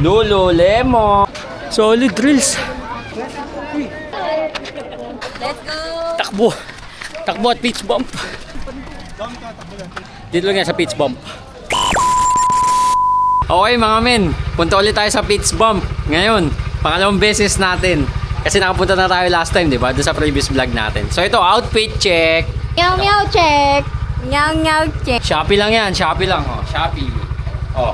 Lululemon. Solid drills. Let's go! Takbo. Takbo at pitch bump. Dito lang yan sa pitch bump. Okay mga men, punta ulit tayo sa pitch bump. Ngayon, pangalawang beses natin. Kasi nakapunta na tayo last time, di ba? Doon sa previous vlog natin. So ito, outfit check. Meow meow check! Meow meow check! Shopee lang yan, Shopee lang. Oh, Shopee. Oh,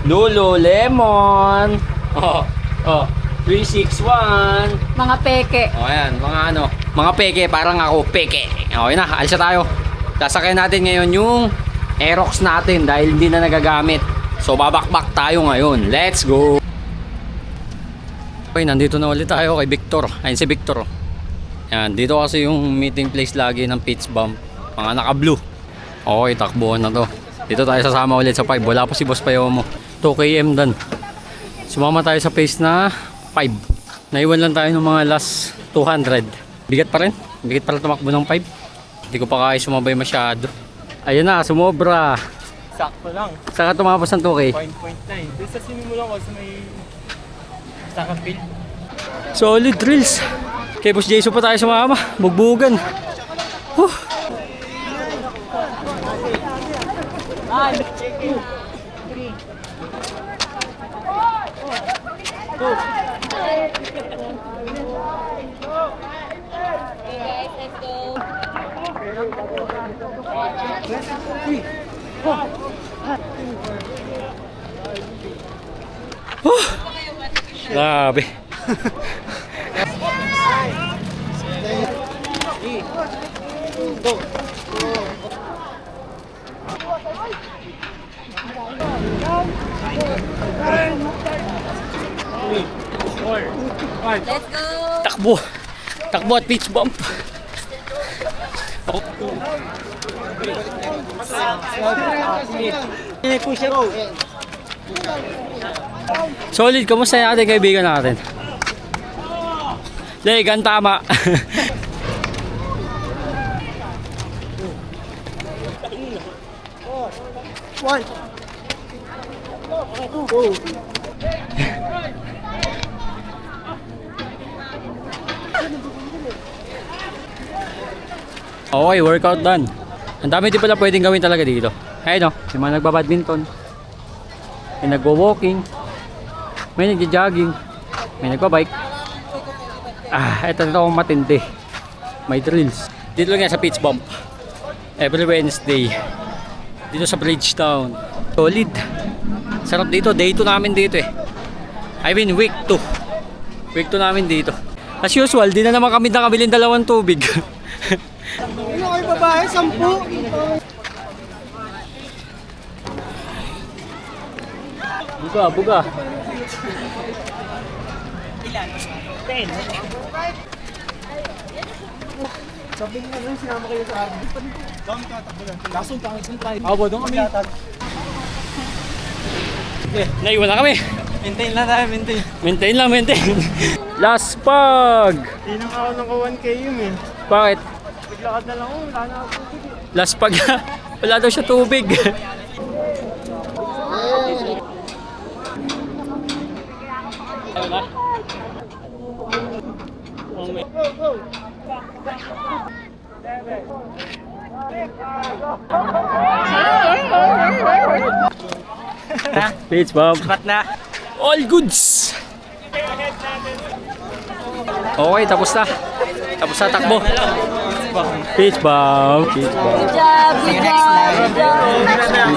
Lululemon. Oh, oh, 361. Mga peke. Oh, ayan, mga peke, parang ako, peke. Okay na, alis na tayo. Sasakyan natin ngayon yung Aerox natin dahil hindi na nagagamit. So, babakbak tayo ngayon. Let's go! Okay, nandito na ulit tayo kay Victor. Ayun si Victor. Ayan, dito kasi yung meeting place lagi ng pitch bump. Mga naka-blue. Okay, takbuhan na to. Dito tayo sasama ulit sa 5. Wala pa si Boss Payomo. 2 km dan. Sumama tayo sa pace na 5. Naiwan lang tayo ng mga last 200. Bigat pa rin. Bigat pa rin tumakbo ng 5. Hindi ko pa kaya sumabay masyado. Ayun na, sumobra. Sakto lang. Saka tumapos ng 2K. 0.9. Doon sa sinimulan ko sa may second field. Solid drills. Kay Boss Jason pa tayo sumama. Bugbugan. Huh. Grabe. Let's go! Takbo. Takbo at pitch bump. Solid, kamusta yung ating kaibigan natin? Legan, tama. Okay, workout done. Ang dami din pala pwedeng gawin talaga dito. Ayun o, may mga nagbabadminton, may nagwo-walking, may nagja-jogging, may nagba-bike. Ito akong matindi. May drills. Dito lang yan sa pitch bump. Every Wednesday. Dito sa Bridgetown. Solid. Sarap dito. Day 2 namin dito eh. I mean week 2. Week 2 namin dito. As usual, di na naman kami nakabilin dalawang tubig. Ano kayo babae? 10? Buga, buga. Ilan? 10. Sabi nga nung sinama kayo sa army. Down ka, takbo lang. Lasong pangit yung try. Abo, doon kami. Naiwan na kami. Maintain lang tayo, maintain. Maintain lang, maintain. Last pag. Hindi na ako naka 1K yun eh. Bakit? Naglakad na lang ako, wala na ako. Last pag. Wala daw siya tubig. Pitch bump. Sapat na. All goods. Okay, tapos na. Tapos na takbo. Pitch bump. Pitch bump. Good job! Good job! Good job!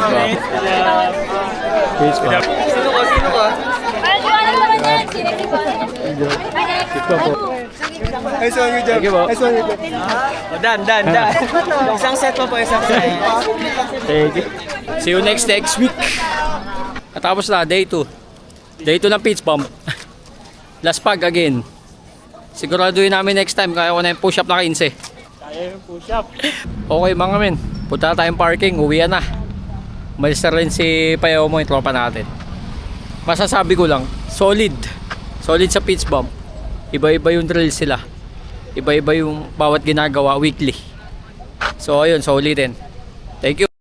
Pitch bump. Sino ka? Parang liwanag naman yan! Sino ko? Pitch bump po. Ay, so good job. Thank you po. Ay, so good job. Dan. Isang set pa po, isang set. Thank you. See you next week. Natapos na, day 2. Day 2 ng pitch bump. Last pag again. Siguraduhin namin next time kaya ko na yung push up na 15. Kaya yung push up. Okay mga men, punta na tayong parking, uwian na. Umalis na rin si Payomo, yung tropa natin. Masasabi ko lang, solid. Solid sa pitch bump. Iba-iba yung drill sila. Iba-iba yung bawat ginagawa weekly. So ayun, solid din. Thank you.